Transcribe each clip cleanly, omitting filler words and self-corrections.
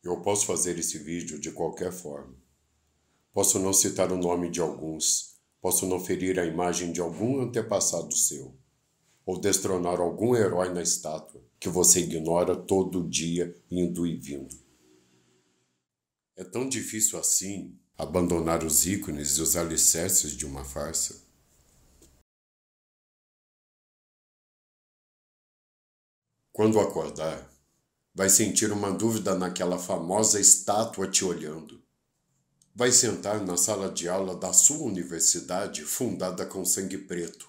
Eu posso fazer esse vídeo de qualquer forma. Posso não citar o nome de alguns, posso não ferir a imagem de algum antepassado seu, ou destronar algum herói na estátua que você ignora todo dia indo e vindo. É tão difícil assim abandonar os ícones e os alicerces de uma farsa? Quando acordar, vai sentir uma dúvida naquela famosa estátua te olhando. Vai sentar na sala de aula da sua universidade fundada com sangue preto.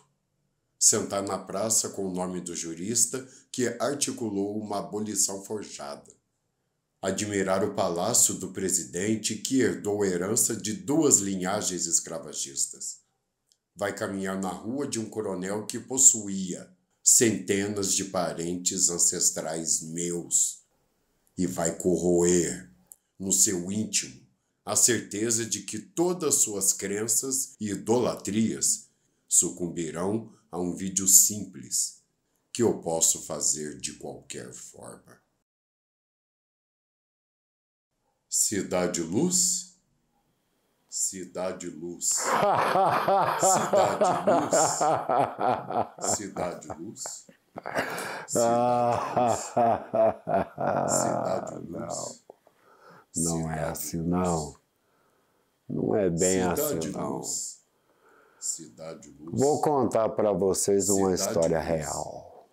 Sentar na praça com o nome do jurista que articulou uma abolição forjada. Admirar o palácio do presidente que herdou a herança de 2 linhagens escravagistas. Vai caminhar na rua de um coronel que possuía centenas de parentes ancestrais meus. E vai corroer, no seu íntimo, a certeza de que todas suas crenças e idolatrias sucumbirão a um vídeo simples que eu posso fazer de qualquer forma. Cidade Luz? Cidade Luz. Cidade Luz. Cidade Luz. Cidade Luz. Não é assim, não. Não é bem assim, não. Cidade Luz. Vou contar para vocês uma história real.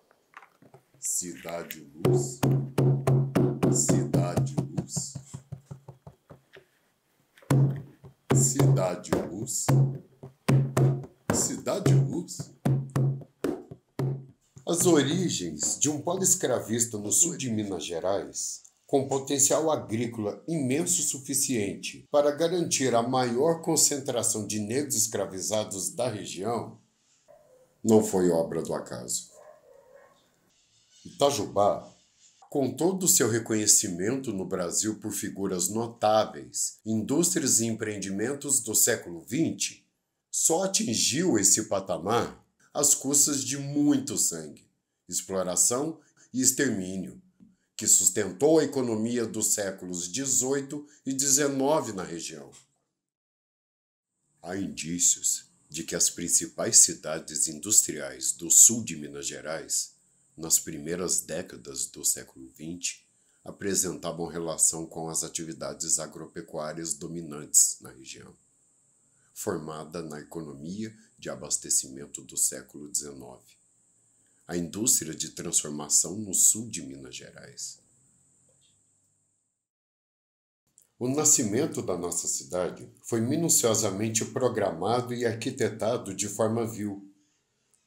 Cidade Luz. Cidade Luz. Cidade Luz. Cidade Luz. As origens de um polo escravista no sul de Minas Gerais, com potencial agrícola imenso o suficiente para garantir a maior concentração de negros escravizados da região, não foi obra do acaso. Itajubá, com todo o seu reconhecimento no Brasil por figuras notáveis, indústrias e empreendimentos do século XX, só atingiu esse patamar às custas de muito sangue, exploração e extermínio, que sustentou a economia dos séculos XVIII e XIX na região. Há indícios de que as principais cidades industriais do sul de Minas Gerais, nas primeiras décadas do século XX, apresentavam relação com as atividades agropecuárias dominantes na região, formada na economia de abastecimento do século XIX. A indústria de transformação no sul de Minas Gerais. O nascimento da nossa cidade foi minuciosamente programado e arquitetado de forma vil,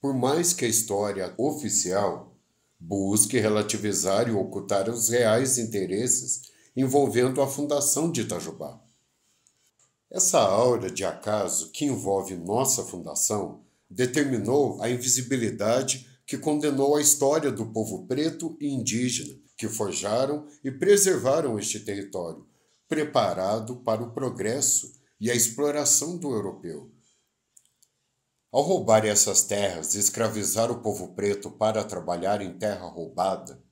por mais que a história oficial busque relativizar e ocultar os reais interesses envolvendo a fundação de Itajubá. Essa aura de acaso que envolve nossa fundação determinou a invisibilidade que condenou a história do povo preto e indígena, que forjaram e preservaram este território, preparado para o progresso e a exploração do europeu. Ao roubar essas terras e escravizar o povo preto para trabalhar em terra roubada,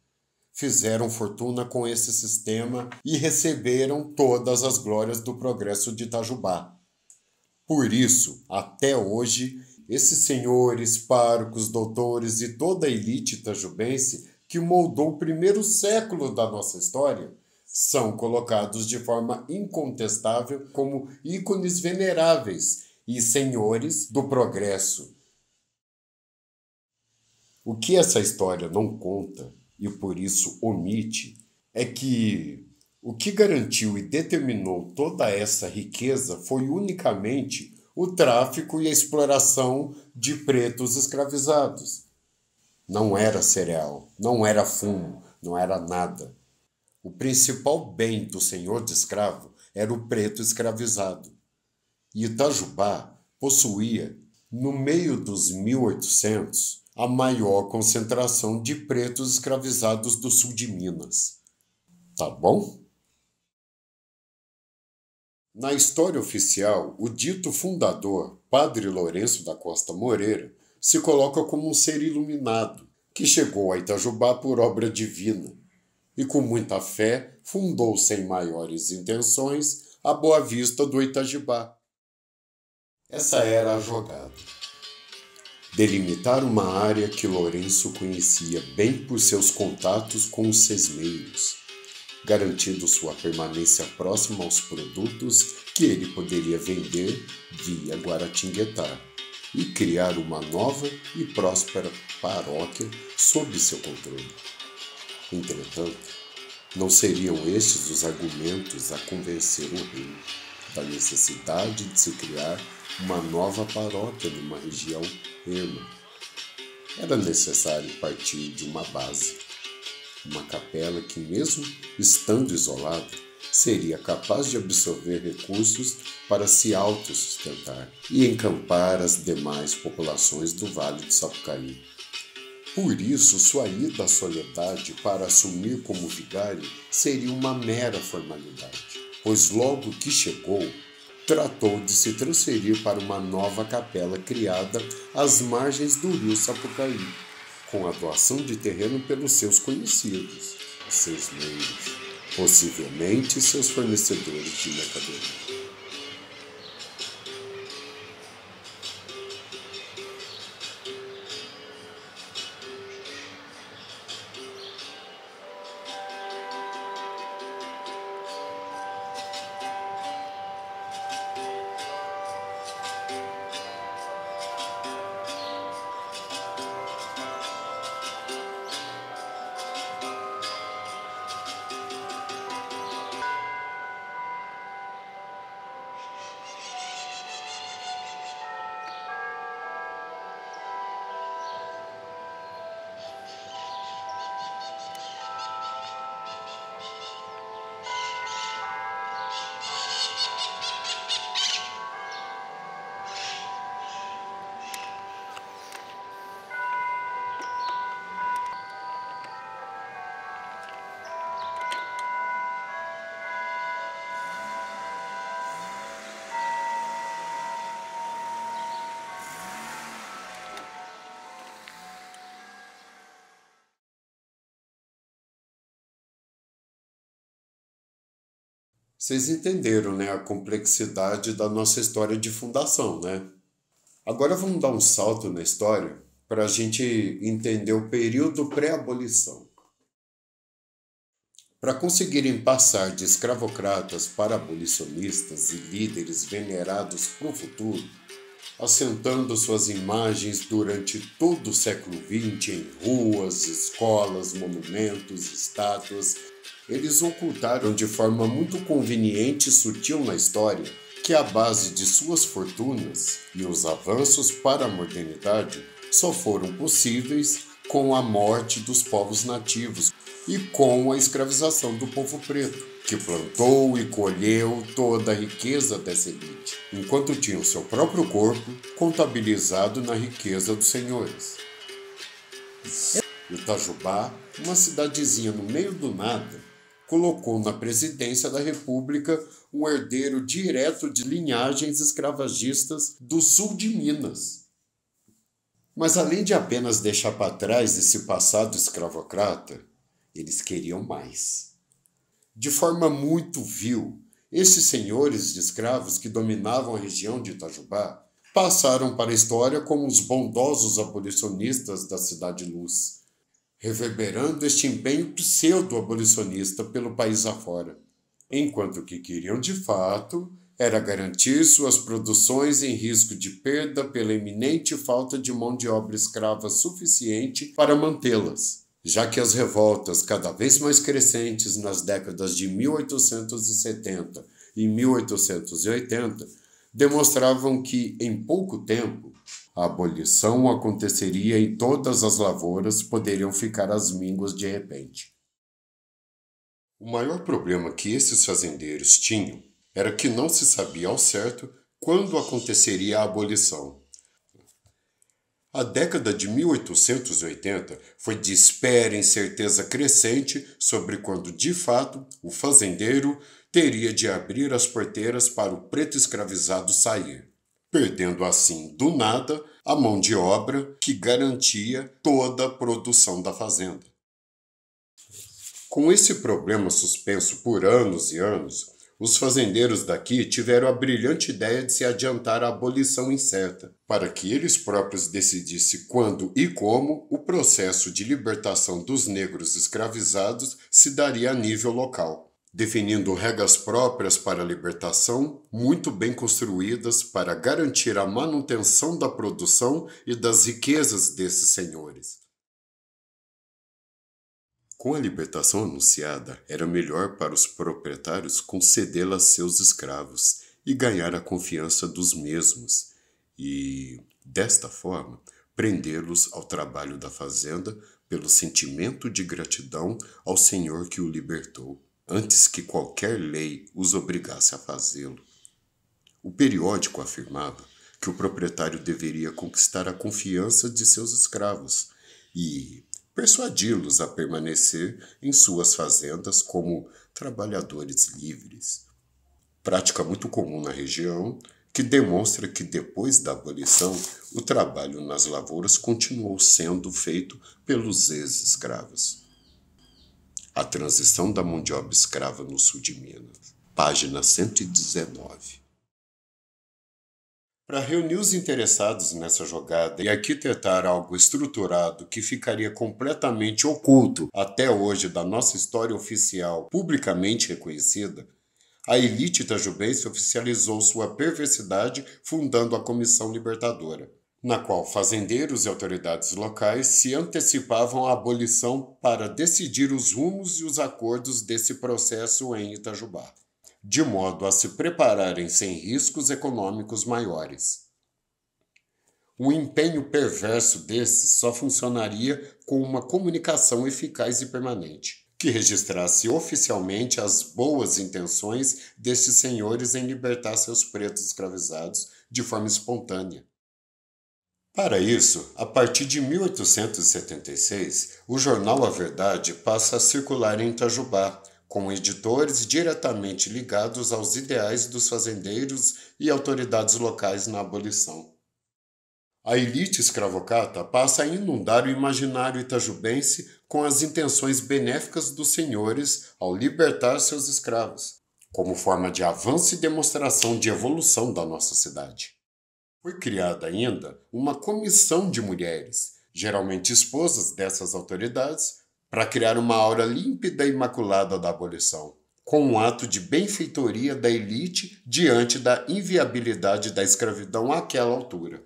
fizeram fortuna com esse sistema e receberam todas as glórias do progresso de Itajubá. Por isso, até hoje, esses senhores, párocos, doutores e toda a elite itajubense que moldou o primeiro século da nossa história são colocados de forma incontestável como ícones veneráveis e senhores do progresso. O que essa história não conta, e por isso omite, é que o que garantiu e determinou toda essa riqueza foi unicamente o tráfico e a exploração de pretos escravizados. Não era cereal, não era fumo, não era nada. O principal bem do senhor de escravo era o preto escravizado. E Itajubá possuía, no meio dos 1800, a maior concentração de pretos escravizados do sul de Minas. Tá bom? Na história oficial, o dito fundador, Padre Lourenço da Costa Moreira, se coloca como um ser iluminado, que chegou a Itajubá por obra divina, e com muita fé fundou sem maiores intenções a Boa Vista do Itajibá. Essa era a jogada. Delimitar uma área que Lourenço conhecia bem por seus contatos com os sesmeiros, garantindo sua permanência próxima aos produtos que ele poderia vender via Guaratinguetá, e criar uma nova e próspera paróquia sob seu controle. Entretanto, não seriam estes os argumentos a convencer o rei da necessidade de se criar uma nova paróquia numa região erma. Era necessário partir de uma base, uma capela que, mesmo estando isolada, seria capaz de absorver recursos para se autossustentar e encampar as demais populações do Vale do Sapucaí. Por isso, sua ida à Soledade para assumir como vigário seria uma mera formalidade, pois logo que chegou, tratou de se transferir para uma nova capela criada às margens do rio Sapucaí, com a doação de terreno pelos seus conhecidos, os sesmeiros, possivelmente seus fornecedores de mercadoria. Vocês entenderam, né, a complexidade da nossa história de fundação, né? Agora vamos dar um salto na história para a gente entender o período pré-abolição. Para conseguirem passar de escravocratas para abolicionistas e líderes venerados para o futuro, assentando suas imagens durante todo o século XX em ruas, escolas, monumentos, estátuas, eles ocultaram de forma muito conveniente e sutil na história que a base de suas fortunas e os avanços para a modernidade só foram possíveis com a morte dos povos nativos e com a escravização do povo preto, que plantou e colheu toda a riqueza dessa elite, enquanto tinha o seu próprio corpo contabilizado na riqueza dos senhores. Itajubá, uma cidadezinha no meio do nada, colocou na presidência da República um herdeiro direto de linhagens escravagistas do sul de Minas. Mas além de apenas deixar para trás esse passado escravocrata, eles queriam mais. De forma muito vil, esses senhores de escravos que dominavam a região de Itajubá passaram para a história como os bondosos abolicionistas da Cidade Luz, reverberando este empenho pseudo-abolicionista pelo país afora, enquanto o que queriam de fato era garantir suas produções em risco de perda pela iminente falta de mão de obra escrava suficiente para mantê-las, já que as revoltas cada vez mais crescentes nas décadas de 1870 e 1880 demonstravam que, em pouco tempo, a abolição aconteceria e todas as lavouras poderiam ficar às mínguas de repente. O maior problema que esses fazendeiros tinham era que não se sabia ao certo quando aconteceria a abolição. A década de 1880 foi de espera e incerteza crescente sobre quando, de fato, o fazendeiro teria de abrir as porteiras para o preto escravizado sair, perdendo assim, do nada, a mão de obra que garantia toda a produção da fazenda. Com esse problema suspenso por anos e anos, os fazendeiros daqui tiveram a brilhante ideia de se adiantar à abolição incerta, para que eles próprios decidissem quando e como o processo de libertação dos negros escravizados se daria a nível local, definindo regras próprias para a libertação, muito bem construídas para garantir a manutenção da produção e das riquezas desses senhores. Com a libertação anunciada, era melhor para os proprietários concedê-la a seus escravos e ganhar a confiança dos mesmos, e, desta forma, prendê-los ao trabalho da fazenda pelo sentimento de gratidão ao Senhor que o libertou, antes que qualquer lei os obrigasse a fazê-lo. O periódico afirmava que o proprietário deveria conquistar a confiança de seus escravos e persuadi-los a permanecer em suas fazendas como trabalhadores livres. Prática muito comum na região, que demonstra que depois da abolição, o trabalho nas lavouras continuou sendo feito pelos ex-escravos. A transição da mão de obra escrava no sul de Minas, página 119. Para reunir os interessados nessa jogada e arquitetar algo estruturado que ficaria completamente oculto até hoje da nossa história oficial publicamente reconhecida, a elite itajubense oficializou sua perversidade fundando a Comissão Libertadora, na qual fazendeiros e autoridades locais se antecipavam à abolição para decidir os rumos e os acordos desse processo em Itajubá, de modo a se prepararem sem riscos econômicos maiores. O empenho perverso desses só funcionaria com uma comunicação eficaz e permanente, que registrasse oficialmente as boas intenções destes senhores em libertar seus pretos escravizados de forma espontânea. Para isso, a partir de 1876, o jornal A Verdade passa a circular em Itajubá, com editores diretamente ligados aos ideais dos fazendeiros e autoridades locais na abolição. A elite escravocrata passa a inundar o imaginário itajubense com as intenções benéficas dos senhores ao libertar seus escravos, como forma de avanço e demonstração de evolução da nossa cidade. Foi criada ainda uma comissão de mulheres, geralmente esposas dessas autoridades, para criar uma aura límpida e imaculada da abolição, com um ato de benfeitoria da elite diante da inviabilidade da escravidão àquela altura.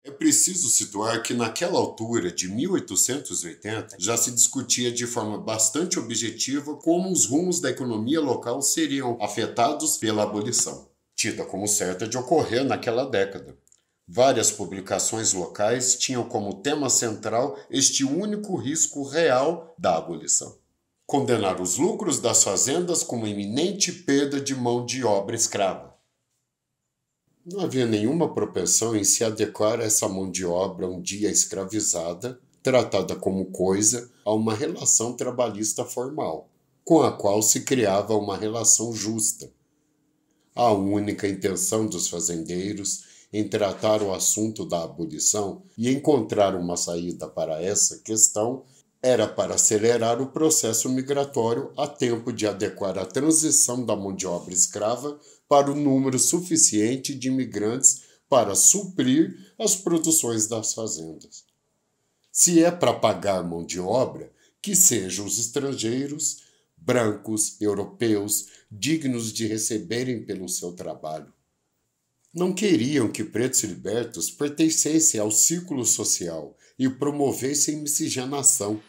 É preciso situar que naquela altura de 1880 já se discutia de forma bastante objetiva como os rumos da economia local seriam afetados pela abolição, tida como certa de ocorrer naquela década. Várias publicações locais tinham como tema central este único risco real da abolição: condenar os lucros das fazendas como iminente perda de mão de obra escrava. Não havia nenhuma propensão em se adequar a essa mão de obra um dia escravizada, tratada como coisa, a uma relação trabalhista formal, com a qual se criava uma relação justa. A única intenção dos fazendeiros em tratar o assunto da abolição e encontrar uma saída para essa questão era para acelerar o processo migratório a tempo de adequar a transição da mão de obra escrava para o número suficiente de imigrantes para suprir as produções das fazendas. Se é para pagar mão de obra, que sejam os estrangeiros, brancos, europeus, dignos de receberem pelo seu trabalho. Não queriam que pretos libertos pertencessem ao círculo social e promovessem miscigenação.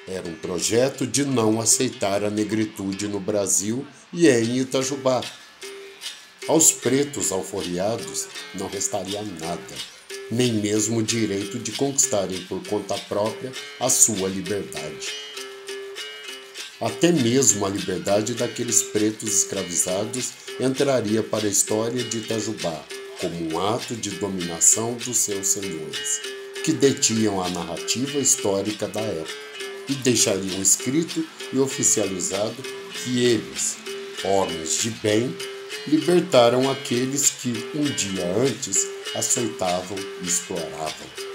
Era um projeto de não aceitar a negritude no Brasil e em Itajubá. Aos pretos alforriados não restaria nada, nem mesmo o direito de conquistarem por conta própria a sua liberdade. Até mesmo a liberdade daqueles pretos escravizados entraria para a história de Itajubá como um ato de dominação dos seus senhores, que detinham a narrativa histórica da época e deixariam escrito e oficializado que eles, homens de bem, libertaram aqueles que um dia antes açoitavam e exploravam.